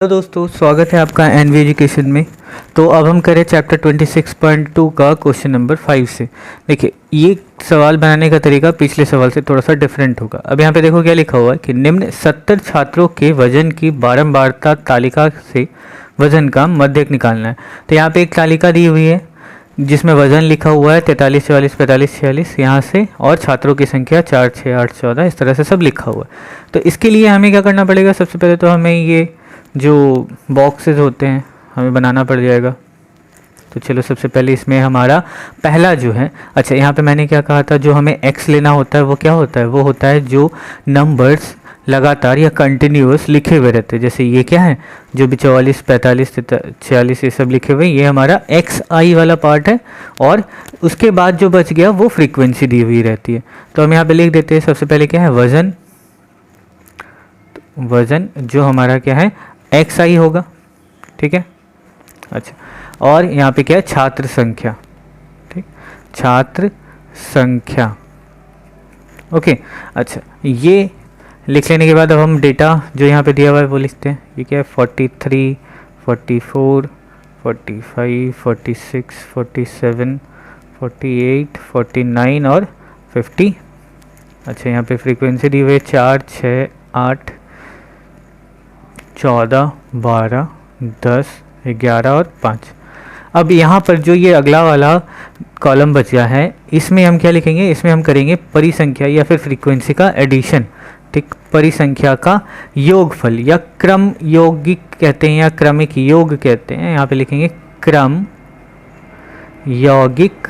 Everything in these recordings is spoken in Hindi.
तो दोस्तों स्वागत है आपका एनवी एजुकेशन में। तो अब हम करें चैप्टर 26.2 का क्वेश्चन नंबर 5 से। देखिए ये सवाल बनाने का तरीका पिछले सवाल से थोड़ा सा डिफरेंट होगा। अब यहाँ पे देखो क्या लिखा हुआ है कि निम्न 70 छात्रों के वजन की बारंबारता तालिका से वजन का मध्यक निकालना है। तो यहाँ पे एक तालिका दी हुई है जिसमें वजन लिखा हुआ है 43, 44, 45, 46 यहाँ से, और छात्रों की संख्या 4, 6, 8, 14 इस तरह से सब लिखा हुआ है। तो इसके लिए हमें क्या करना पड़ेगा, सबसे पहले तो हमें ये जो बॉक्सेस होते हैं हमें बनाना पड़ जाएगा। तो चलो सबसे पहले इसमें हमारा पहला जो है, अच्छा यहाँ पे मैंने क्या कहा था, जो हमें x लेना होता है वो क्या होता है, वो होता है जो नंबर्स लगातार या कंटिन्यूअस लिखे हुए रहते हैं। जैसे ये क्या है, जो भी 44, 45, 46 ये सब लिखे हुए, ये हमारा xi वाला पार्ट है, और उसके बाद जो बच गया वो फ्रीक्वेंसी दी हुई रहती है। तो हम यहाँ पे लिख देते हैं सबसे पहले क्या है, वज़न। वज़न जो हमारा क्या है xi होगा, ठीक है। अच्छा, और यहाँ पे क्या है, छात्र संख्या, ठीक, छात्र संख्या, ओके। अच्छा, ये लिख लेने के बाद अब हम डेटा जो यहाँ पे दिया हुआ है वो लिखते हैं। ये क्या है, 43, 44, 45, 46, 47, 48, 49 और 50। अच्छा, यहाँ पे फ्रीक्वेंसी दी हुई है 4, 6, 8, 14, 12, 10, 11 और 5। अब यहाँ पर जो ये अगला वाला कॉलम बचा है इसमें हम क्या लिखेंगे, इसमें हम करेंगे परिसंख्या या फिर फ्रीक्वेंसी का एडिशन, ठीक। परिसंख्या का योगफल या क्रम यौगिक कहते हैं या क्रमिक योग कहते हैं। यहाँ पे लिखेंगे क्रम यौगिक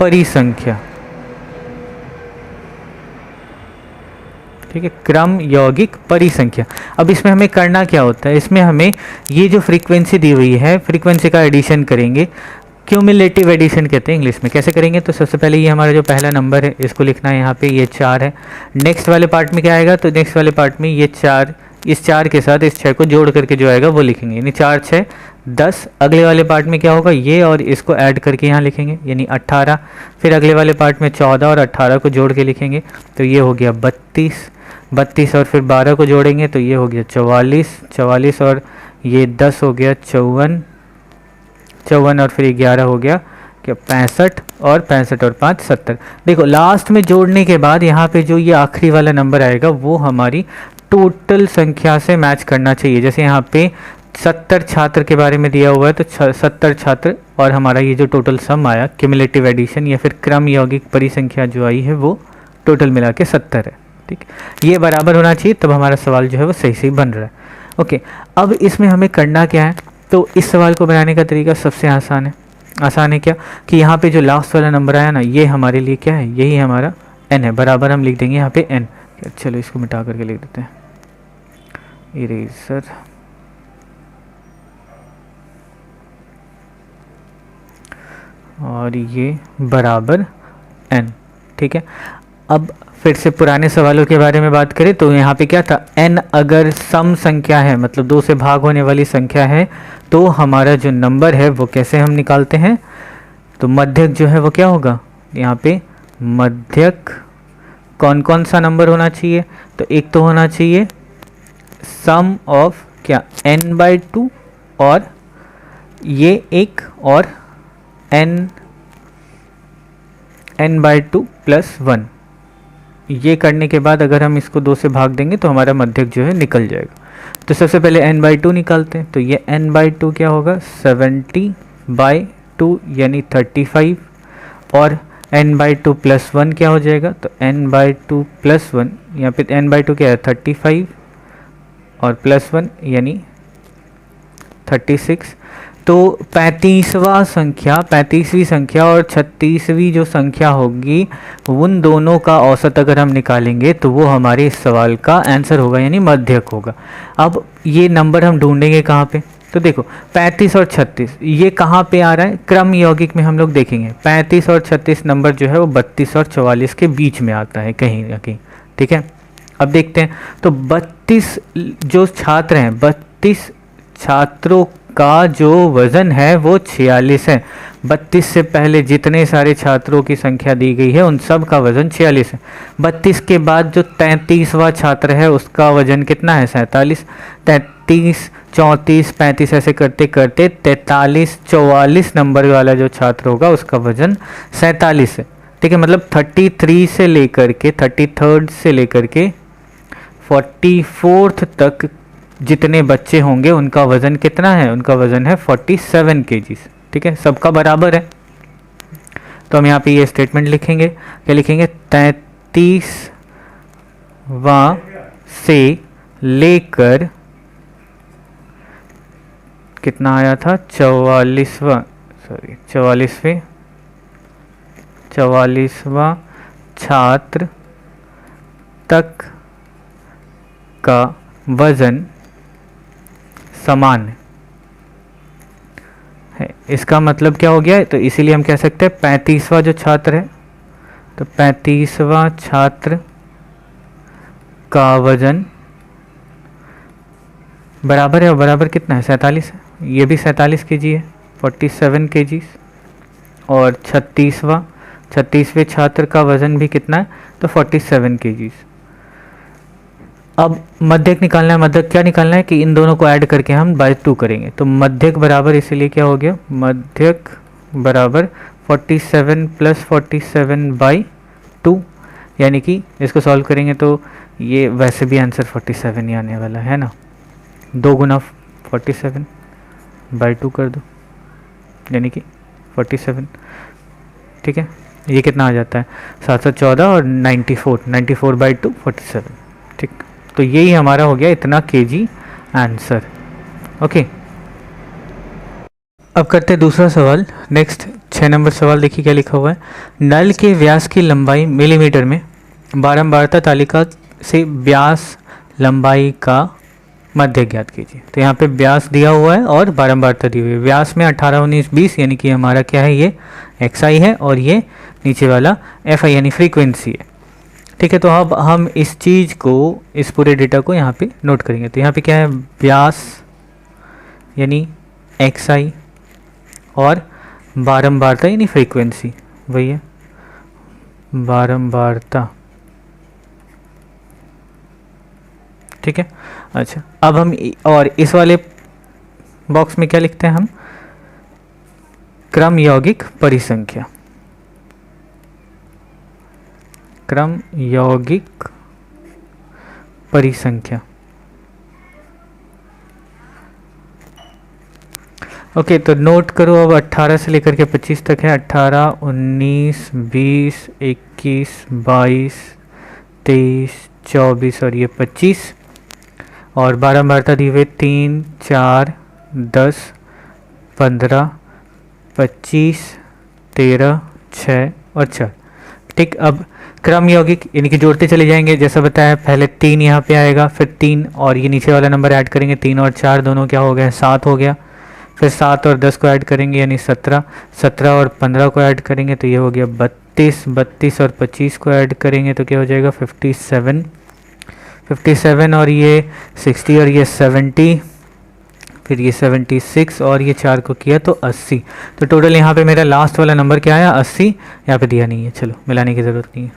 परिसंख्या, ठीक है, क्रम यौगिक परिसंख्या। अब इसमें हमें करना क्या होता है, इसमें हमें ये जो फ्रीक्वेंसी दी हुई है फ्रीक्वेंसी का एडिशन करेंगे। क्यूमुलेटिव एडिशन कहते हैं इंग्लिश में। कैसे करेंगे, तो सबसे पहले ये हमारा जो पहला नंबर है इसको लिखना है, यहाँ पे ये 4 है। नेक्स्ट वाले पार्ट में क्या आएगा, तो नेक्स्ट वाले पार्ट में ये 4, इस 4 के साथ इस 6 को जोड़ करके जो आएगा वो लिखेंगे, यानी 4, 6, 10। अगले वाले पार्ट में क्या होगा, ये और इसको ऐड करके यहाँ लिखेंगे यानी 18। फिर अगले वाले पार्ट में 14 और 18 को जोड़ के लिखेंगे, तो ये हो गया 32, 32 और फिर 12 को जोड़ेंगे तो ये हो गया 44, 44 और ये 10 हो गया 54, 54 और फिर 11 हो गया क्या 65, और 65 और 5 70। देखो लास्ट में जोड़ने के बाद यहाँ पे जो ये आखिरी वाला नंबर आएगा वो हमारी टोटल संख्या से मैच करना चाहिए। जैसे यहाँ पे 70 छात्र के बारे में दिया हुआ है, तो 70 छात्र और हमारा ये जो टोटल सम आया क्यूमुलेटिव एडिशन या फिर क्रम यौगिक परिसंख्या जो आई है वो टोटल मिला के 70 है, ठीक। ये बराबर होना चाहिए, तब हमारा सवाल जो है वो सही बन रहा है, ओके। अब इसमें हमें करना क्या है, तो इस सवाल को बनाने का तरीका सबसे आसान है। आसान है क्या, कि यहाँ पे जो लास्ट वाला नंबर आया ना, ये हमारे लिए क्या है, यही हमारा n है, बराबर हम लिख देंगे यहाँ पे n। चलो इसको मिटा करके लिख देते हैं, इरेजर, और ये बराबर n, ठीक है। अब फिर से पुराने सवालों के बारे में बात करें तो यहाँ पे क्या था, n अगर सम संख्या है, मतलब 2 से भाग होने वाली संख्या है, तो हमारा जो नंबर है वो कैसे हम निकालते हैं, तो मध्यक जो है वो क्या होगा, यहाँ पे मध्यक कौन कौन सा नंबर होना चाहिए, तो एक तो होना चाहिए सम ऑफ क्या n/2, और ये एक, और n/2 + 1। ये करने के बाद अगर हम इसको 2 से भाग देंगे तो हमारा मध्यक जो है निकल जाएगा। तो सबसे पहले n/2 निकालते हैं, तो ये n/2 क्या होगा, 70/2 यानी 35, और n/2 + 1 क्या हो जाएगा, तो n/2 + 1, यहाँ पे n/2 क्या है 35 और +1 यानी 36। तो 35वीं संख्या और 36वीं जो संख्या होगी उन दोनों का औसत अगर हम निकालेंगे तो वो हमारे इस सवाल का आंसर होगा, यानी मध्यक होगा। अब ये नंबर हम ढूंढेंगे कहाँ पे, तो देखो 35 और 36 ये कहाँ पे आ रहा है, क्रम यौगिक में हम लोग देखेंगे 35 और 36 नंबर जो है वो 32 और 44 के बीच में आता है कहीं ना कहीं, ठीक है। अब देखते हैं, तो 32 जो छात्र हैं, 32 छात्रों का जो वज़न है वो 46 है, 32 से पहले जितने सारे छात्रों की संख्या दी गई है उन सब का वजन 46 है। 32 के बाद जो 33वां छात्र है उसका वजन कितना है? 47। 33, 34, 35 ऐसे करते करते 43, 44 नंबर वाला जो छात्र होगा उसका वजन 47 है। ठीक है, मतलब 33 से लेकर के 33rd से लेकर के 44th तक जितने बच्चे होंगे उनका वजन कितना है? उनका वजन है 47 kg। ठीक है, सबका बराबर है। तो हम यहाँ पे ये स्टेटमेंट लिखेंगे, क्या लिखेंगे? 33वां से लेकर कितना आया था? 44वां छात्र तक का वजन समान है। इसका मतलब क्या हो गया? तो इसीलिए हम कह सकते हैं 35वां जो छात्र है, तो 35वां छात्र का वजन बराबर है, और बराबर कितना है? 47 है। ये भी 47 kg है, 47 kg। और 36वें छात्र का वजन भी कितना है? तो 47 kg। अब मध्यक निकालना है। मध्यक क्या निकालना है कि इन दोनों को ऐड करके हम बाय 2 करेंगे। तो मध्यक बराबर, इसीलिए क्या हो गया? मध्यक बराबर 47 + 47/2, यानी कि इसको सॉल्व करेंगे तो ये वैसे भी आंसर 47 ही आने वाला है ना। 2 गुना 47/2 कर दो, यानी कि 47। ठीक है, ये कितना आ जाता है? 714 और 94/2 47। ठीक, तो यही हमारा हो गया इतना kg आंसर। ओके, अब करते हैं दूसरा सवाल। नेक्स्ट 6 नंबर सवाल देखिए क्या लिखा हुआ है। नल के व्यास की लंबाई मिलीमीटर में, बारंबारता तालिका से व्यास लंबाई का मध्य ज्ञात कीजिए। तो यहाँ पे व्यास दिया हुआ है और बारंबारता दी हुई है। व्यास में 18, 19, 20 यानी कि हमारा क्या है? ये xi है, और ये नीचे वाला fi यानी फ्रीक्वेंसी है। ठीक है, तो अब हम इस चीज़ को, इस पूरे डेटा को यहाँ पे नोट करेंगे। तो यहाँ पे क्या है? व्यास यानी xi और बारंबारता यानी फ्रीक्वेंसी, वही है बारंबारता। ठीक है, अच्छा, अब हम और इस वाले बॉक्स में क्या लिखते हैं हम? क्रम यौगिक परिसंख्या। क्रम यौगिक परिसंख्या। ओके, तो नोट करो। अब 18 से लेकर के 25 तक है। 18, 19, 20, 21, 22, 23, 24 और ये 25। और बारंबारता दी हुई 3, 4, 10, 15, 25, 13, 6 और 4। ठीक, अब क्रम यौगिक यानी कि जोड़ते चले जाएंगे। जैसा बताया, पहले 3 यहाँ पे आएगा, फिर 3 और ये नीचे वाला नंबर ऐड करेंगे। 3 और 4 दोनों क्या हो गए? 7 हो गया। फिर 7 और 10 को ऐड करेंगे यानी 17। 17 और 15 को ऐड करेंगे तो ये हो गया 32। 32 और 25 को ऐड करेंगे तो क्या हो जाएगा? 57। 57 और ये 60 और ये 70, फिर ये 76 और ये 4 को किया तो 80। तो टोटल यहाँ पे मेरा लास्ट वाला नंबर क्या आया? 80। यहाँ पे दिया नहीं है, चलो मिलाने की ज़रूरत नहीं है।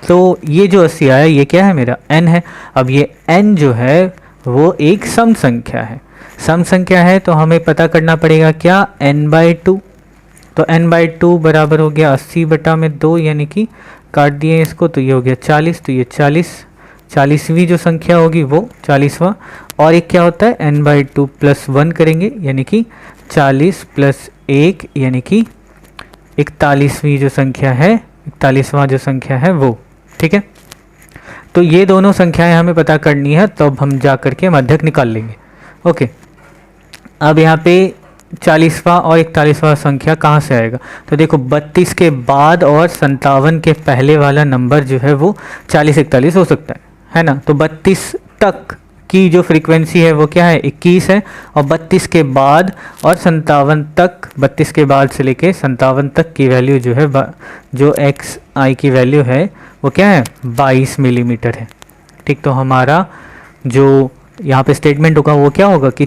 तो ये जो 80 आया ये क्या है? मेरा n है। अब ये n जो है वो एक सम संख्या है। सम संख्या है तो हमें पता करना पड़ेगा क्या? n/2। तो n/2 बराबर हो गया 80/2, यानी कि काट दिए इसको तो ये हो गया 40। तो ये 40वीं जो संख्या होगी वो 40वां। और एक क्या होता है? n/2 + 1 करेंगे यानी कि 40 + 1 यानी कि 41वीं जो संख्या है, 41वां जो संख्या है वो। ठीक है, तो ये दोनों संख्याएं हमें पता करनी है, तो अब हम जा करके मध्यक निकाल लेंगे। ओके, अब यहाँ पे 40वां और 41वां संख्या कहाँ से आएगा? तो देखो 32 के बाद और 57 के पहले वाला नंबर जो है वो 40, 41 हो सकता है ना। तो 32 तक की जो फ्रीक्वेंसी है वो क्या है? 21 है। और 32 के बाद और 57 तक, 32 के बाद से लेके 57 तक की वैल्यू जो है, जो xi की वैल्यू है वो क्या है? 22 मिलीमीटर है। ठीक, तो हमारा जो यहाँ पे स्टेटमेंट होगा वो क्या होगा कि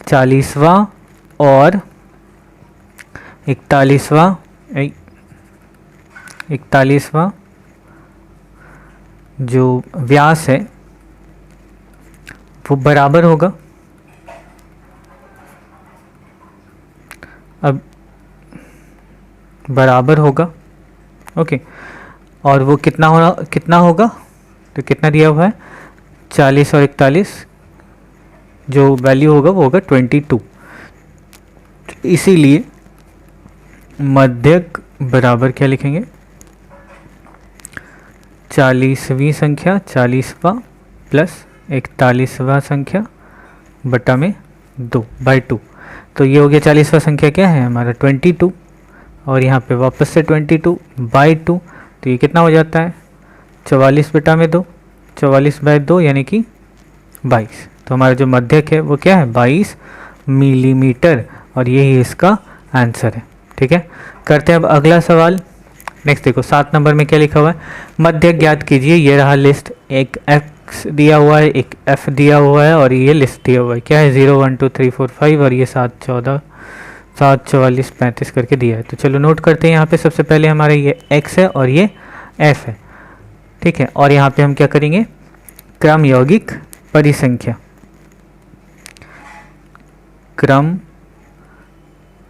40वां और 41वां जो व्यास है वो बराबर होगा, अब बराबर होगा, ओके, और वो कितना होगा, तो कितना दिया हुआ है 40 और 41, जो वैल्यू होगा वो होगा 22। इसीलिए मध्यक बराबर क्या लिखेंगे, 40वीं संख्या 40वां प्लस 41वां संख्या बटा में 2/2। तो ये हो गया 40वां संख्या क्या है हमारा 22, और यहाँ पे वापस से 22/2, तो ये कितना हो जाता है 44 बटा में 2, 44/2 यानी कि 22। तो हमारा जो मध्यक है वो क्या है 22 मिलीमीटर, और यही इसका आंसर है। ठीक है, करते हैं अब अगला सवाल। नेक्स्ट देखो 7 नंबर में क्या लिखा हुआ है, मध्यक ज्ञात कीजिए। ये रहा लिस्ट, एक x दिया हुआ है, एक f दिया हुआ है, और ये लिस्ट दिया हुआ है क्या है 0 1 2 3 4 5, और ये 7 14 7 44 35 करके दिया है। तो चलो नोट करते हैं। यहाँ पे सबसे पहले हमारा ये x है और ये f है, ठीक है, और यहाँ पे हम क्या करेंगे, क्रम यौगिक परिसंख्या, क्रम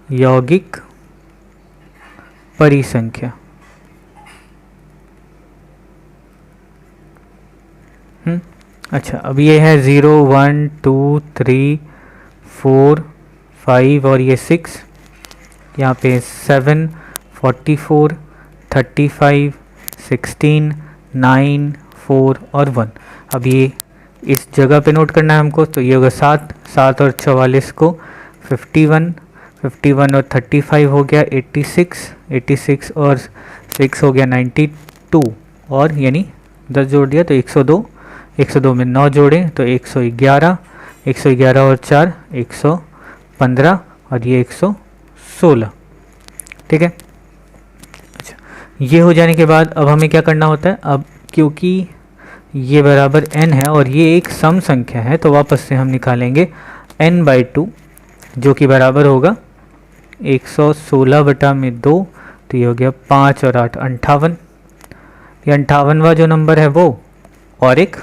यौगिक परिसंख्या। अच्छा, अब ये है 0 1 2 3 4 5 और ये 6, यहाँ पे 7 44 35 16 9 4 और 1। अब ये इस जगह पे नोट करना है हमको, तो ये होगा 7 और 44 को 51 और 35 हो गया 86 और 6 हो गया 92, और यानी 10 जोड़ दिया तो 102 में 9 जोड़े तो 111 और 4 115, और ये 116। ठीक है, अच्छा, ये हो जाने के बाद अब हमें क्या करना होता है, अब क्योंकि ये बराबर n है और ये एक सम संख्या है, तो वापस से हम निकालेंगे n/2, जो कि बराबर होगा 116 बटा में 2, तो ये हो गया 5 और 8 58। ये 58वां जो नंबर है वो, और एक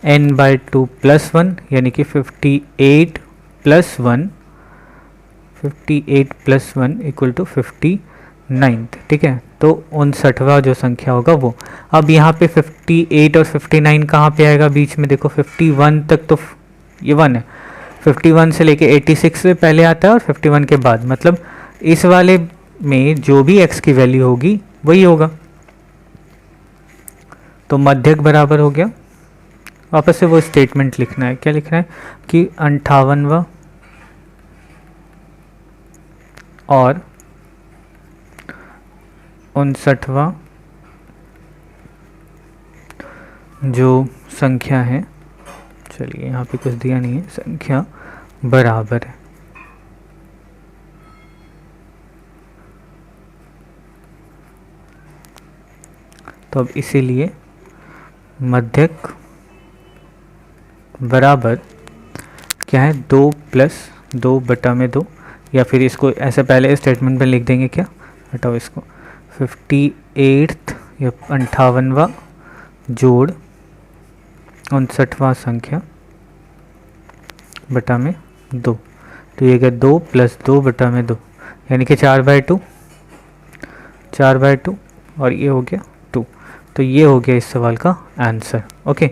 n/2 + 1 यानी कि 58 + 1 = 59। ठीक है, तो 59वां जो संख्या होगा वो। अब यहाँ पे 58 और 59 कहाँ पे आएगा बीच में, देखो 51 तक तो ये 1 है, 51 से लेके 86 से पहले आता है और 51 के बाद, मतलब इस वाले में जो भी x की वैल्यू होगी वही होगा। तो मध्यक बराबर हो गया, वापस से वो स्टेटमेंट लिखना है, क्या लिखना है कि 58वां और 59वां जो संख्या है, चलिए यहाँ पे कुछ दिया नहीं है, संख्या बराबर है। तो अब इसीलिए मध्यक बराबर क्या है 2 + 2 बटा में 2, या फिर इसको ऐसे पहले स्टेटमेंट में लिख देंगे, क्या हटाओ इसको, 58 या 58वां जोड़ 59वां संख्या बटा में 2, तो ये क्या 2 + 2 बटा में 2 यानी कि 4/2, और ये हो गया 2। तो ये हो गया इस सवाल का आंसर। ओके,